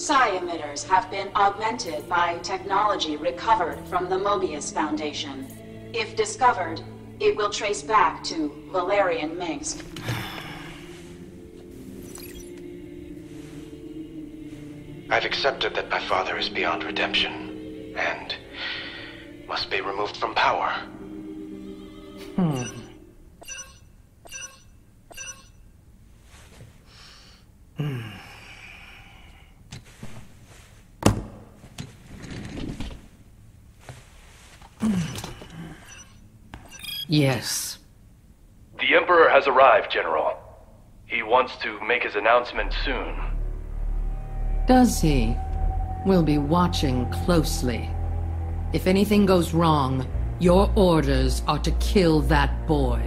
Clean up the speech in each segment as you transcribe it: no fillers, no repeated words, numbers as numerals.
psi emitters have been augmented by technology recovered from the Mobius Foundation. If discovered, it will trace back to Valerian Mengsk. I've accepted that my father is beyond redemption, and must be removed from power. Yes. The Emperor has arrived, General. He wants to make his announcement soon. Does he? We'll be watching closely. If anything goes wrong, your orders are to kill that boy.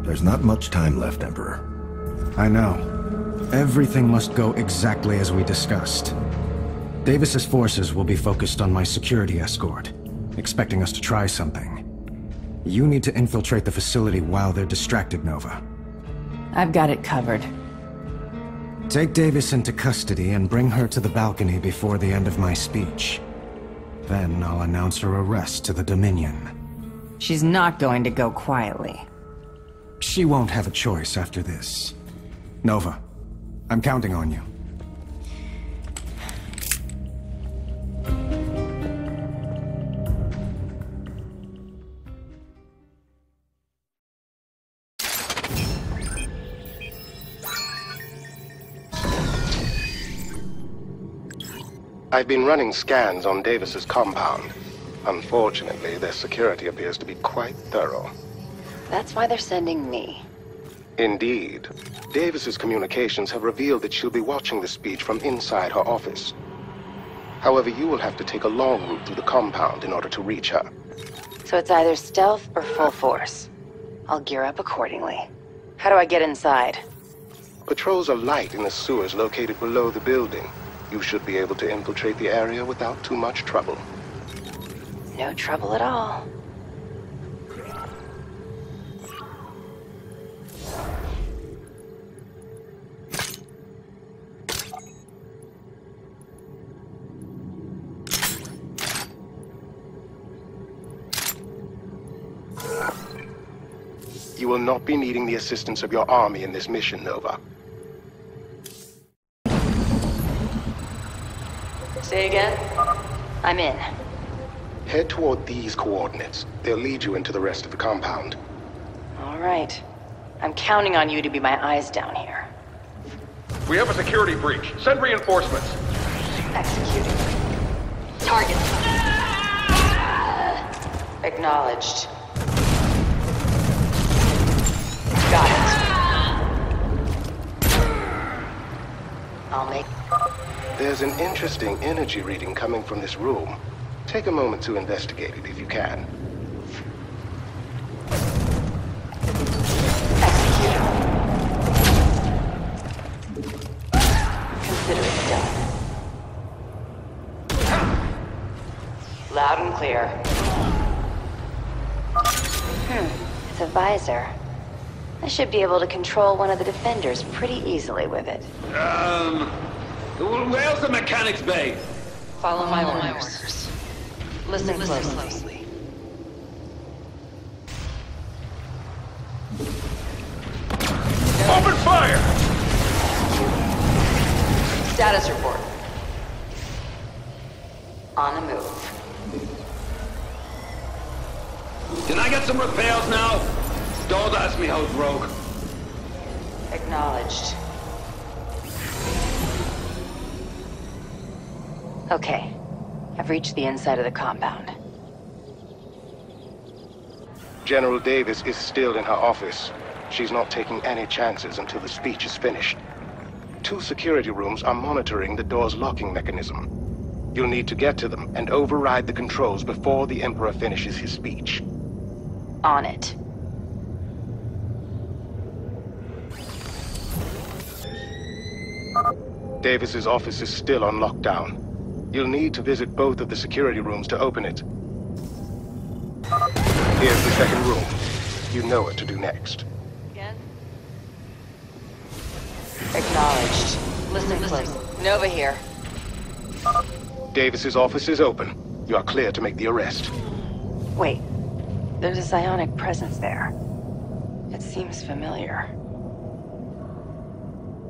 There's not much time left, Emperor. I know. Everything must go exactly as we discussed. Davis's forces will be focused on my security escort, expecting us to try something. You need to infiltrate the facility while they're distracted, Nova. I've got it covered. Take Davis into custody and bring her to the balcony before the end of my speech. Then I'll announce her arrest to the Dominion. She's not going to go quietly. She won't have a choice after this. Nova, I'm counting on you. I've been running scans on Davis's compound. Unfortunately, their security appears to be quite thorough. That's why they're sending me. Indeed. Davis's communications have revealed that she'll be watching the speech from inside her office. However, you will have to take a long route through the compound in order to reach her. So it's either stealth or full force. I'll gear up accordingly. How do I get inside? Patrols are light in the sewers located below the building. You should be able to infiltrate the area without too much trouble. No trouble at all. You will not be needing the assistance of your army in this mission, Nova. Say again? I'm in. Head toward these coordinates. They'll lead you into the rest of the compound. All right. I'm counting on you to be my eyes down here. We have a security breach. Send reinforcements. Executing. Target. Acknowledged. Got it. I'll make... There's an interesting energy reading coming from this room. Take a moment to investigate it if you can. Execute. Consider it done. Loud and clear. It's a visor. I should be able to control one of the defenders pretty easily with it. Where's the mechanics bay? Follow my orders. Listen closely. Open fire! Status report. On the move. Can I get some repairs now? Don't ask me how it's broke. Acknowledged. Okay. I've reached the inside of the compound. General Davis is still in her office. She's not taking any chances until the speech is finished. 2 security rooms are monitoring the door's locking mechanism. You'll need to get to them and override the controls before the Emperor finishes his speech. On it. Davis's office is still on lockdown. You'll need to visit both of the security rooms to open it. Here's the second room. You know what to do next. Again? Acknowledged. Listen close. Nova here. Davis's office is open. You are clear to make the arrest. Wait. There's a psionic presence there. It seems familiar.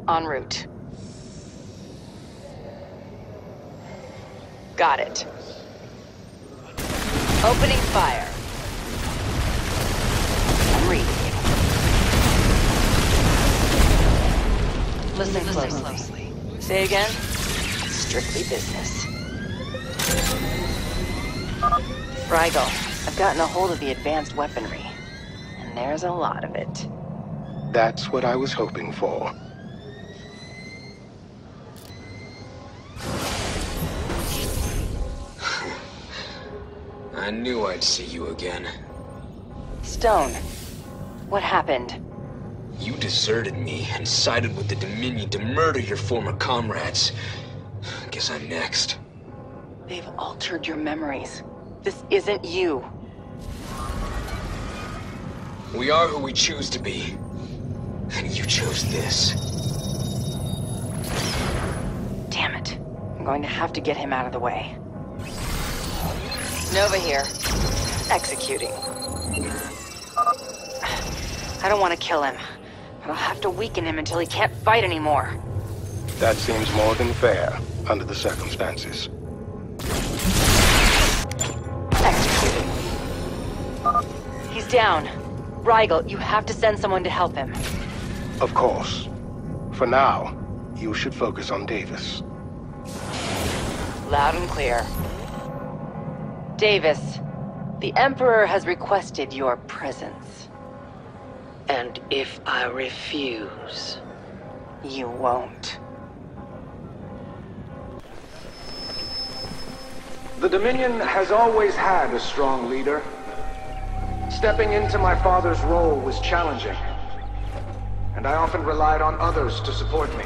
En route. Got it. Opening fire. I'm reading you. Listen closely. Say again? Strictly business. Rigel, I've gotten a hold of the advanced weaponry. And there's a lot of it. That's what I was hoping for. I knew I'd see you again. Stone, what happened? You deserted me and sided with the Dominion to murder your former comrades. Guess I'm next. They've altered your memories. This isn't you. We are who we choose to be. And you chose this. Damn it. I'm going to have to get him out of the way. Nova here. Executing. I don't want to kill him, but I'll have to weaken him until he can't fight anymore. That seems more than fair, under the circumstances. Executing. He's down. Rigel, you have to send someone to help him. Of course. For now, you should focus on Davis. Loud and clear. Davis, the Emperor has requested your presence. And if I refuse? You won't. The Dominion has always had a strong leader. Stepping into my father's role was challenging, and I often relied on others to support me.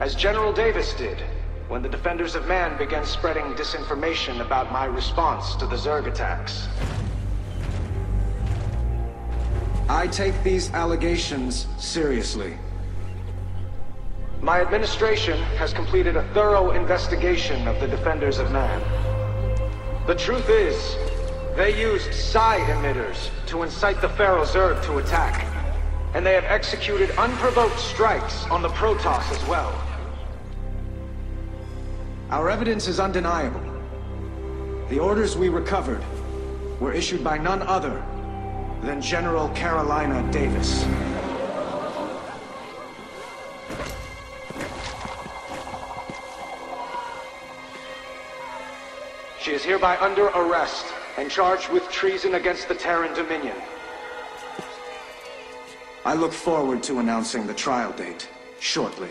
As General Davis did, when the Defenders of Man began spreading disinformation about my response to the Zerg attacks. I take these allegations seriously. My administration has completed a thorough investigation of the Defenders of Man. The truth is, they used psi emitters to incite the Pharaoh Zerg to attack, and they have executed unprovoked strikes on the Protoss as well. Our evidence is undeniable. The orders we recovered were issued by none other than General Carolina Davis. She is hereby under arrest and charged with treason against the Terran Dominion. I look forward to announcing the trial date shortly.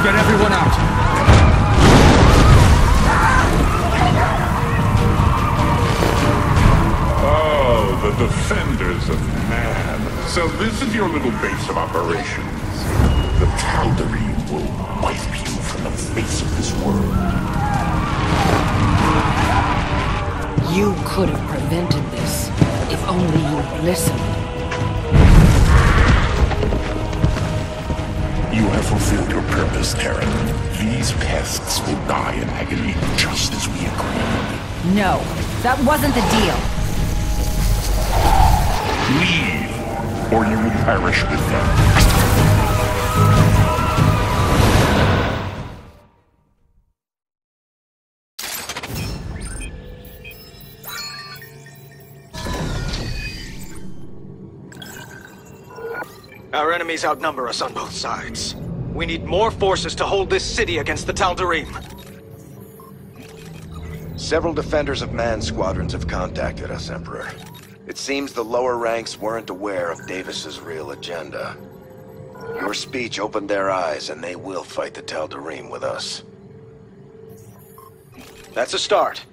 Get everyone out! The Defenders of Man. So this is your little base of operations. The Tal'Darim will wipe you from the face of this world. You could have prevented this, if only you'd listened. You have fulfilled your purpose, Terran. These pests will die in agony, just as we agreed. No, that wasn't the deal. Leave, or you will perish with them. Our enemies outnumber us on both sides. We need more forces to hold this city against the Tal'Darim. Several Defenders of Man squadrons have contacted us, Emperor. It seems the lower ranks weren't aware of Davis's real agenda. Your speech opened their eyes, and they will fight the Tal'Darim with us. That's a start.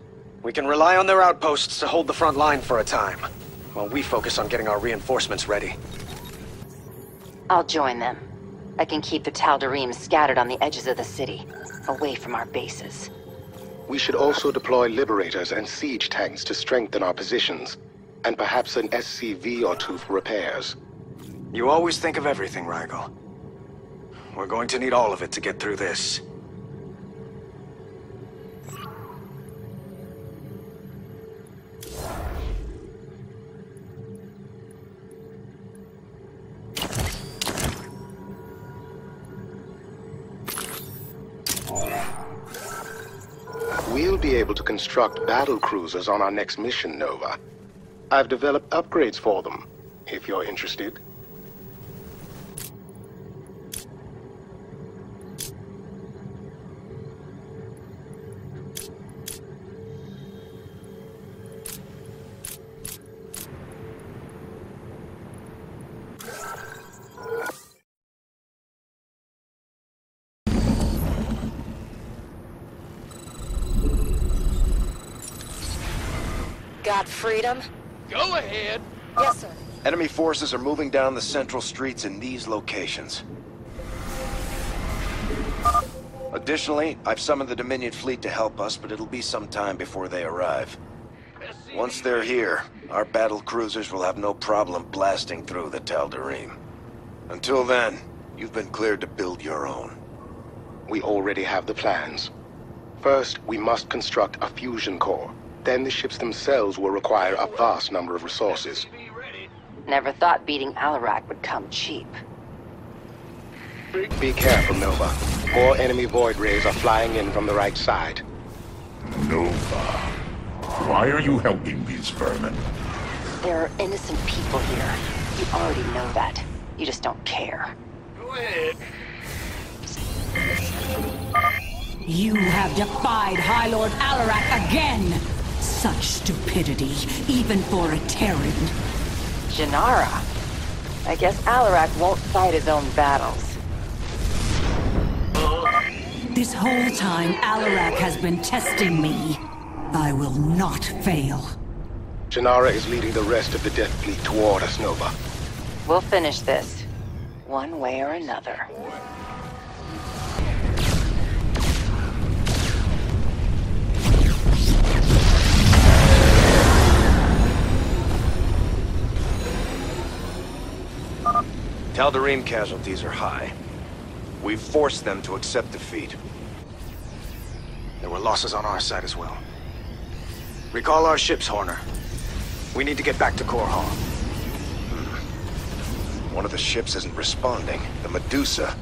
We can rely on their outposts to hold the front line for a time, while we focus on getting our reinforcements ready. I'll join them. I can keep the Tal'Darim scattered on the edges of the city, away from our bases. We should also deploy liberators and siege tanks to strengthen our positions, and perhaps an SCV or two for repairs. You always think of everything, Rigel. We're going to need all of it to get through this. We'll be able to construct battle cruisers on our next mission, Nova. I've developed upgrades for them, if you're interested. Got freedom? Go ahead. Yes, sir. Enemy forces are moving down the central streets in these locations. Additionally, I've summoned the Dominion fleet to help us, but it'll be some time before they arrive. Once they're here, our battle cruisers will have no problem blasting through the Tal'Darim. Until then, you've been cleared to build your own. We already have the plans. First, we must construct a fusion core. Then the ships themselves will require a vast number of resources. Never thought beating Alarak would come cheap. Be careful, Nova. More enemy void rays are flying in from the right side. Nova, why are you helping these vermin? There are innocent people here. You already know that. You just don't care. Go ahead. You have defied High Lord Alarak again! Such stupidity, even for a Terran. Jinara. I guess Alarak won't fight his own battles. This whole time, Alarak has been testing me. I will not fail. Jinara is leading the rest of the Death Fleet toward us, Nova. We'll finish this, one way or another. Tal'Darim casualties are high. We've forced them to accept defeat. There were losses on our side as well. Recall our ships, Horner. We need to get back to Core Hall. One of the ships isn't responding. The Medusa.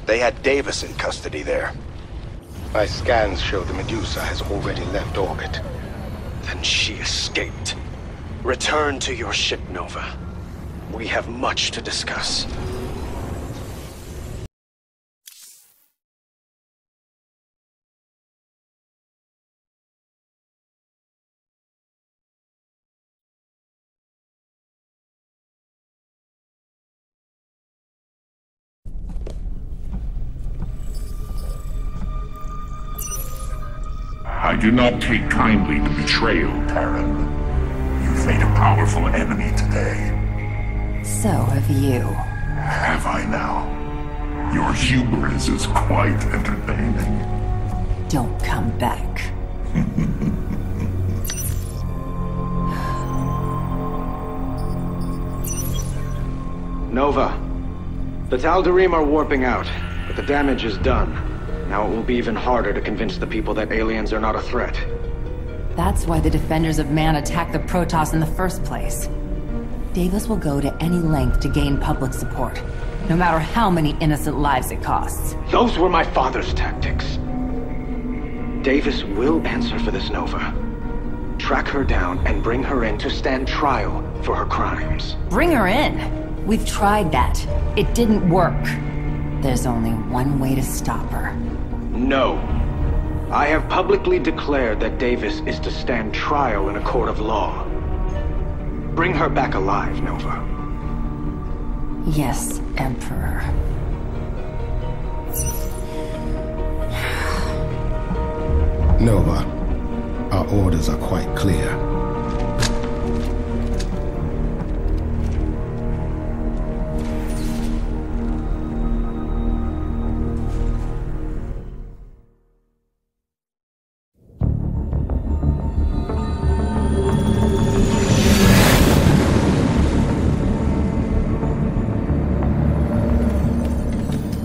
They had Davis in custody there. My scans show the Medusa has already left orbit. Then she escaped. Return to your ship, Nova. We have much to discuss. I do not take kindly to betrayal, Terran. You've made a powerful enemy today. So have you. Have I now? Your hubris is quite entertaining. Don't come back. Nova. The Tal'Darim are warping out, but the damage is done. Now it will be even harder to convince the people that aliens are not a threat. That's why the Defenders of Man attacked the Protoss in the first place. Davis will go to any length to gain public support, no matter how many innocent lives it costs. Those were my father's tactics. Davis will answer for this, Nova. Track her down and bring her in to stand trial for her crimes. Bring her in? We've tried that. It didn't work. There's only one way to stop her. No. I have publicly declared that Davis is to stand trial in a court of law. Bring her back alive, Nova. Yes, Emperor. Nova, Our orders are quite clear.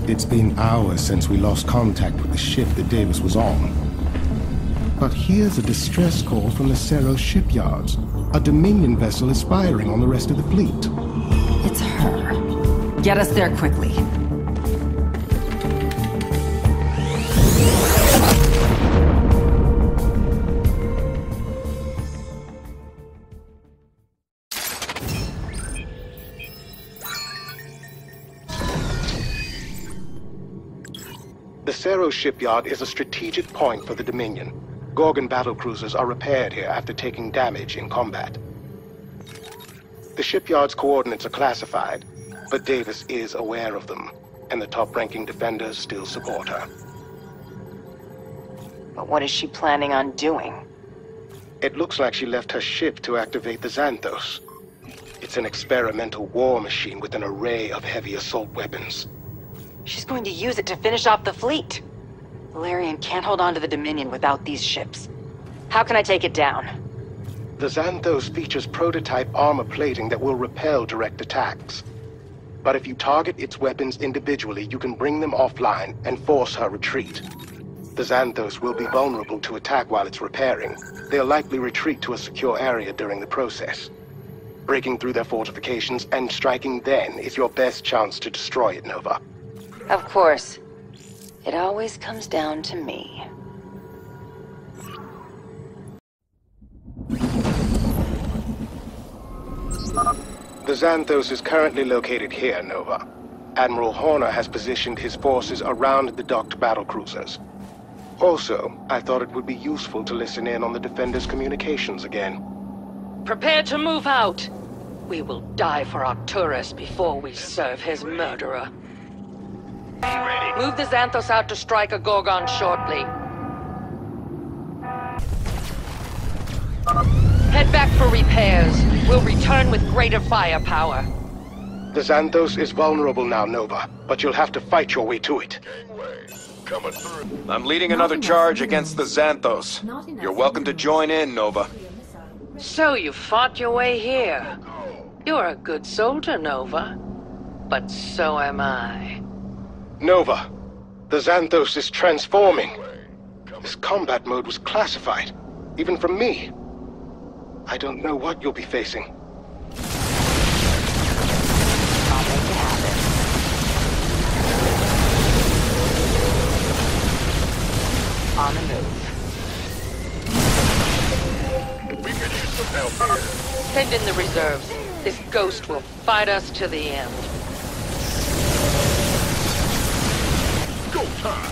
It's been hours since we lost contact with the ship that Davis was on. But here's a distress call from the Cerro shipyards. A Dominion vessel is firing on the rest of the fleet. It's her. Get us there quickly. The Cerro shipyard is a strategic point for the Dominion. Gorgon battlecruisers are repaired here after taking damage in combat. The shipyard's coordinates are classified, but Davis is aware of them, and the top-ranking defenders still support her. But what is she planning on doing? It looks like she left her ship to activate the Xanthos. It's an experimental war machine with an array of heavy assault weapons. She's going to use it to finish off the fleet. Valerian can't hold on to the Dominion without these ships. How can I take it down? The Xanthos features prototype armor plating that will repel direct attacks. But if you target its weapons individually, you can bring them offline and force her retreat. The Xanthos will be vulnerable to attack while it's repairing. They'll likely retreat to a secure area during the process. Breaking through their fortifications and striking then is your best chance to destroy it, Nova. Of course. It always comes down to me. The Xanthos is currently located here, Nova. Admiral Horner has positioned his forces around the docked battlecruisers. Also, I thought it would be useful to listen in on the Defenders' communications again. Prepare to move out. We will die for Arcturus before we serve his murderer. Move the Xanthos out to strike a Gorgon shortly. Head back for repairs. We'll return with greater firepower. The Xanthos is vulnerable now, Nova, but you'll have to fight your way to it. I'm leading another charge against the Xanthos. You're welcome to join in, Nova. So you fought your way here. You're a good soldier, Nova. But so am I. Nova, the Xanthos is transforming. This combat mode was classified, even from me. I don't know what you'll be facing. I'll make it happen. On the move. We could use some help here. Send in the reserves. This ghost will fight us to the end. Go time!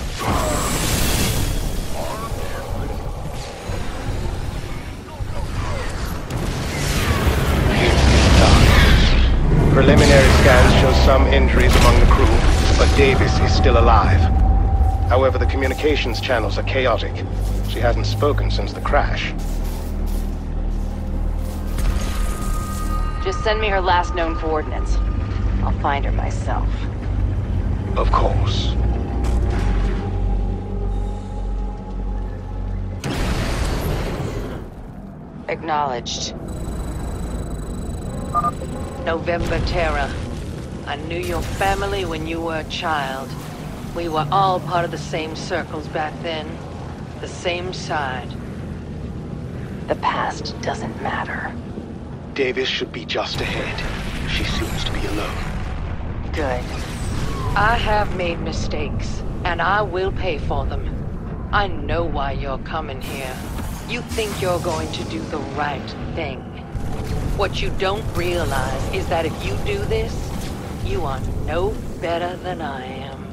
Preliminary scans show some injuries among the crew, but Davis is still alive. However, the communications channels are chaotic. She hasn't spoken since the crash. Just send me her last known coordinates. I'll find her myself. Of course. Acknowledged. November Terra. I knew your family when you were a child. We were all part of the same circles back then. The same side. The past doesn't matter. Davis should be just ahead. She seems to be alone. Good. I have made mistakes, and I will pay for them. I know why you're coming here. You think you're going to do the right thing. What you don't realize is that if you do this, you are no better than I am.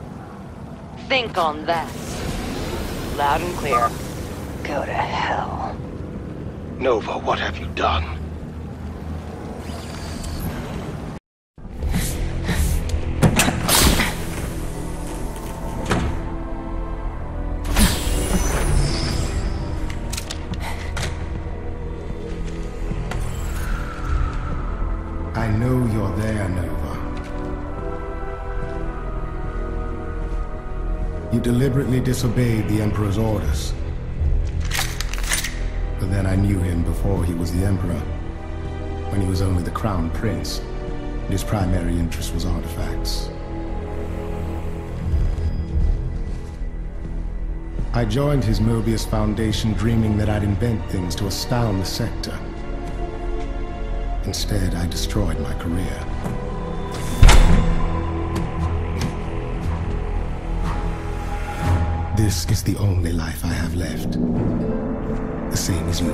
Think on that. Loud and clear. Go to hell. Nova, what have you done? I know you're there, Nova. You deliberately disobeyed the Emperor's orders. But then I knew him before he was the Emperor, when he was only the Crown Prince, and his primary interest was artifacts. I joined his Mobius Foundation dreaming that I'd invent things to astound the sector. Instead, I destroyed my career. This is the only life I have left. The same as you.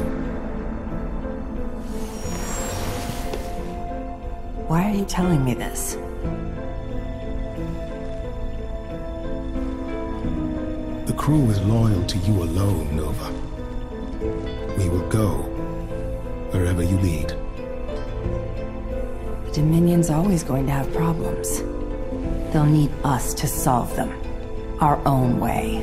Why are you telling me this? The crew is loyal to you alone, Nova. We will go wherever you lead. The Dominion's always going to have problems. They'll need us to solve them. Our own way.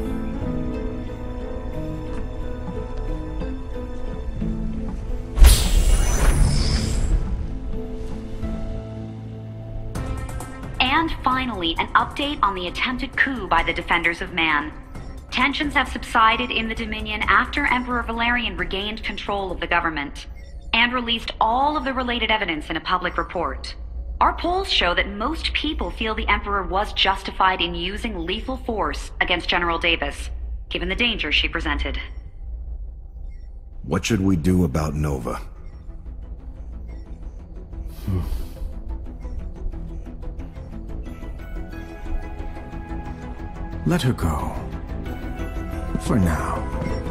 And finally, an update on the attempted coup by the Defenders of Man. Tensions have subsided in the Dominion after Emperor Valerian regained control of the government and released all of the related evidence in a public report. Our polls show that most people feel the Emperor was justified in using lethal force against General Davis, given the danger she presented. What should we do about Nova? Let her go. For now.